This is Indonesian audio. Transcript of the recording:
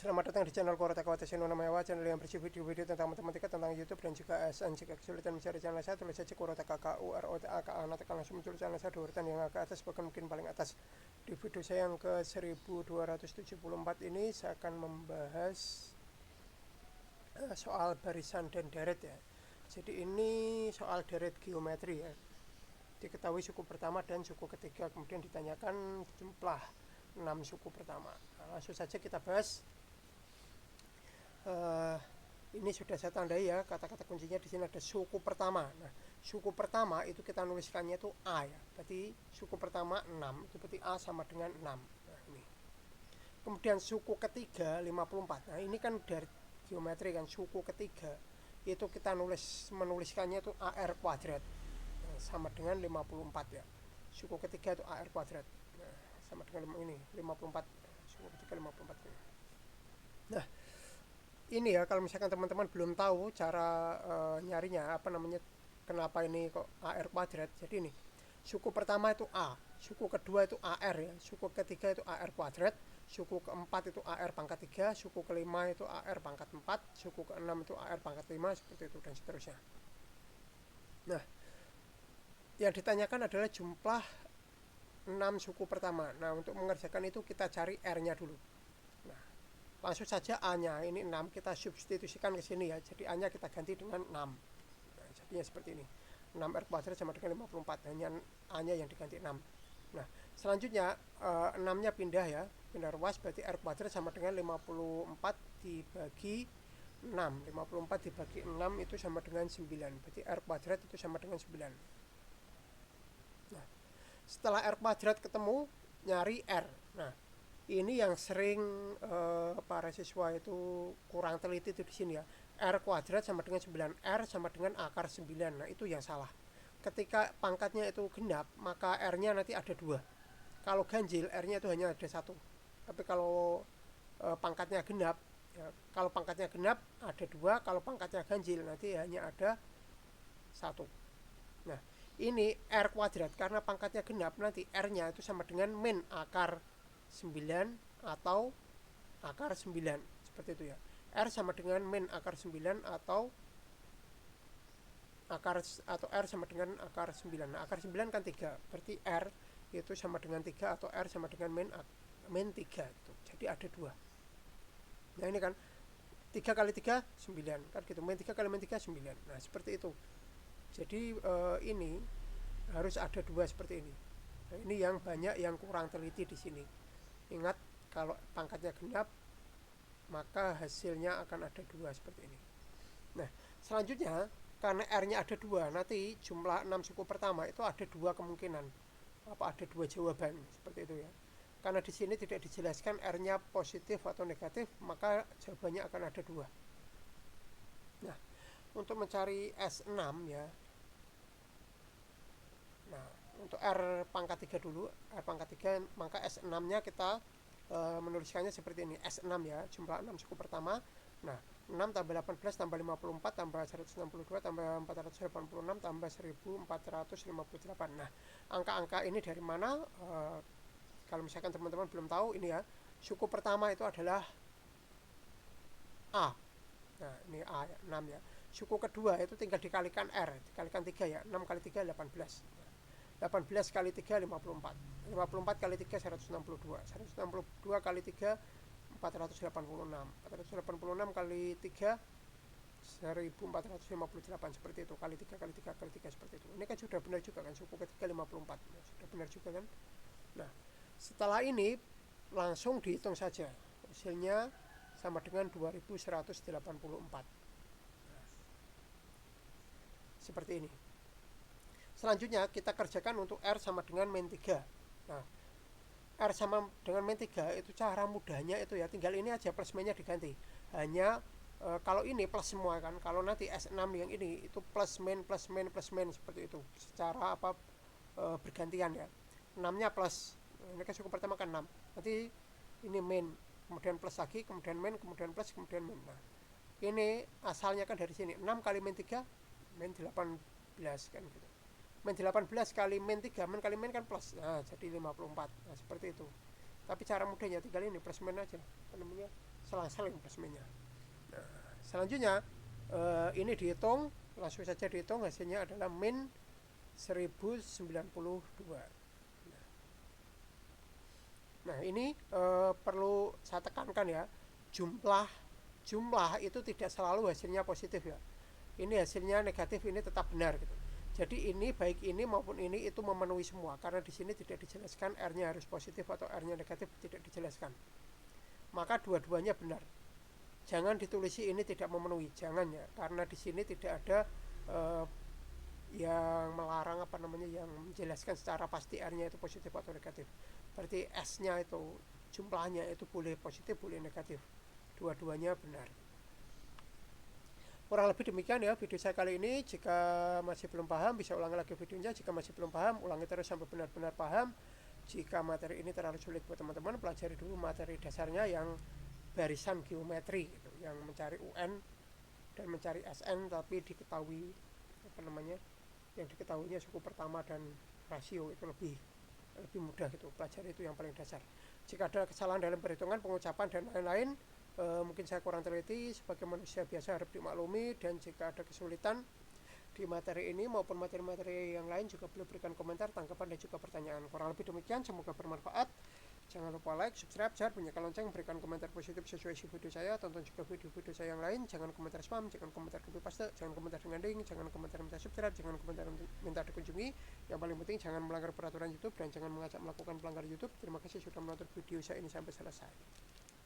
Selamat datang di channel Korota Kawata Seno Namayawa, channel yang berisi video-video tentang matematika, tentang YouTube dan juga ASN. Jika kesulitan mencari channel saya, tulis saja Korota KKUROTA, nanti akan langsung muncul channel saya di urutan yang ke atas, bahkan mungkin paling atas. Di video saya yang ke 1274 ini saya akan membahas soal barisan dan deret ya. Jadi ini soal deret geometri ya. Diketahui suku pertama dan suku ketiga, kemudian ditanyakan jumlah 6 suku pertama. Nah, langsung saja kita bahas. Ini sudah saya tandai ya, kata-kata kuncinya di sini ada suku pertama. Nah, suku pertama itu kita nuliskannya itu A ya. Berarti suku pertama 6, itu berarti A sama dengan 6. Nah, ini. Kemudian suku ketiga 54. Nah, ini kan dari geometri kan, suku ketiga itu kita menuliskannya itu AR kuadrat. Nah, sama dengan 54 ya. Suku ketiga itu AR kuadrat. Nah, sama dengan ini 54. Suku ketiga 54. Nah, ini ya, kalau misalkan teman-teman belum tahu cara nyarinya kenapa ini kok AR kuadrat. Jadi ini suku pertama itu A, suku kedua itu AR ya, suku ketiga itu AR kuadrat, suku keempat itu AR pangkat 3, suku kelima itu AR pangkat 4, suku keenam itu AR pangkat 5, seperti itu dan seterusnya. Nah, yang ditanyakan adalah jumlah 6 suku pertama. Nah, untuk mengerjakan itu kita cari R-nya dulu. Nah, langsung saja A-nya, ini 6, kita substitusikan ke sini ya. Jadi A-nya kita ganti dengan 6. Nah, jadinya seperti ini. 6R kuadrat sama dengan 54. Hanya A-nya yang diganti 6. Nah, selanjutnya 6-nya pindah ya. Pindah ruas, berarti R kuadrat sama dengan 54 dibagi 6. 54 dibagi 6 itu sama dengan 9. Berarti R kuadrat itu sama dengan 9. Nah, setelah R kuadrat ketemu, nyari R. Nah, ini yang sering para siswa itu kurang teliti itu di sini ya. R kuadrat sama dengan 9, R sama dengan akar 9. Nah, itu yang salah. Ketika pangkatnya itu genap, maka R-nya nanti ada 2. Kalau ganjil, R-nya itu hanya ada 1. Tapi kalau pangkatnya genap, ya, kalau pangkatnya genap ada 2, kalau pangkatnya ganjil nanti hanya ada 1. Nah, ini R kuadrat karena pangkatnya genap, nanti R-nya itu sama dengan min akar 9 atau akar 9, seperti itu ya. R sama dengan min akar 9 atau R sama dengan akar 9. Nah, akar 9 kan 3, berarti R itu sama dengan 3 atau R sama dengan min 3 itu. Jadi ada 2. Nah, ini kan 3 kali 3 9 kan gitu. Min 3 kali min 3 9. Nah, seperti itu. Jadi ini harus ada 2 seperti ini. Nah, ini yang banyak yang kurang teliti di sini. Ingat, kalau pangkatnya genap maka hasilnya akan ada 2 seperti ini. Nah, selanjutnya karena R-nya ada 2, nanti jumlah 6 suku pertama itu ada 2 kemungkinan. Ada 2 jawaban seperti itu ya. Karena di sini tidak dijelaskan R-nya positif atau negatif, maka jawabannya akan ada 2. Nah, untuk mencari S6 ya. Nah, untuk R pangkat 3 dulu, R pangkat 3, maka S6-nya kita menuliskannya seperti ini. S6 ya, jumlah 6 suku pertama. Nah, 6 tambah 18 tambah 54 tambah 162 tambah 486 tambah 1458. Nah, angka-angka ini dari mana? Kalau misalkan teman-teman belum tahu, ini ya, suku pertama itu adalah A. Nah, ini A ya, 6 ya. Suku kedua itu tinggal dikalikan R, dikalikan 3 ya. 6 kali 3 18. 18 kali 3 54. 54 kali 3 162. 162 kali 3 486. 486 kali 3 1458, seperti itu. Kali 3 kali 3 kali 3 seperti itu. Ini kan sudah benar juga kan, suku ketiga 54. Nah, sudah benar juga kan. Nah, setelah ini langsung dihitung saja. Hasilnya sama dengan 2184. Nah, seperti ini. Selanjutnya kita kerjakan untuk R sama dengan min 3. Nah, R sama dengan min 3 itu cara mudahnya itu ya, tinggal ini aja plus minnya diganti. Hanya kalau ini plus semua kan, kalau nanti S6 yang ini itu plus min seperti itu. Secara bergantian ya. 6-nya plus. Ini kan suku pertama kan 6. Nanti ini min, kemudian plus lagi, kemudian min, kemudian plus, kemudian min. Nah, ini asalnya kan dari sini. 6 kali min 3 min 18 kan gitu. Min 18 kali min 3, min kali min kan plus. Nah, jadi 54. Nah, seperti itu. Tapi cara mudahnya tinggal ini plus min aja. Namanya selang-seling plus minusnya. Nah, selanjutnya ini dihitung, langsung saja dihitung, hasilnya adalah min 1092. Nah ini perlu saya tekankan ya, jumlah itu tidak selalu hasilnya positif ya. Ini hasilnya negatif, ini tetap benar gitu. Jadi ini baik ini maupun ini itu memenuhi semua, karena di sini tidak dijelaskan R-nya harus positif atau R-nya negatif, tidak dijelaskan. Maka dua-duanya benar. Jangan ditulisi ini tidak memenuhi, jangan ya, karena di sini tidak ada yang melarang yang menjelaskan secara pasti R-nya itu positif atau negatif. Berarti S-nya itu jumlahnya itu boleh positif boleh negatif, dua-duanya benar. Kurang lebih demikian ya video saya kali ini. Jika masih belum paham bisa ulangi lagi videonya, jika masih belum paham ulangi terus sampai benar-benar paham. Jika materi ini terlalu sulit buat teman-teman, pelajari dulu materi dasarnya yang barisan geometri gitu, yang mencari UN dan mencari SN tapi diketahui yang diketahuinya suku pertama dan rasio itu lebih mudah gitu. Pelajari itu yang paling dasar. Jika ada kesalahan dalam perhitungan, pengucapan dan lain-lain, mungkin saya kurang teliti, sebagai manusia biasa harap dimaklumi. Dan jika ada kesulitan di materi ini maupun materi-materi yang lain juga boleh berikan komentar, tanggapan dan juga pertanyaan. Kurang lebih demikian, semoga bermanfaat. Jangan lupa like, subscribe, share, bunyikan lonceng, berikan komentar positif sesuai isi video saya. Tonton juga video-video saya yang lain. Jangan komentar spam, jangan komentar copy paste, jangan komentar dengan link, jangan komentar minta subscribe, jangan komentar minta dikunjungi. Yang paling penting jangan melanggar peraturan YouTube dan jangan mengajak melakukan pelanggaran YouTube. Terima kasih sudah menonton video saya ini sampai selesai.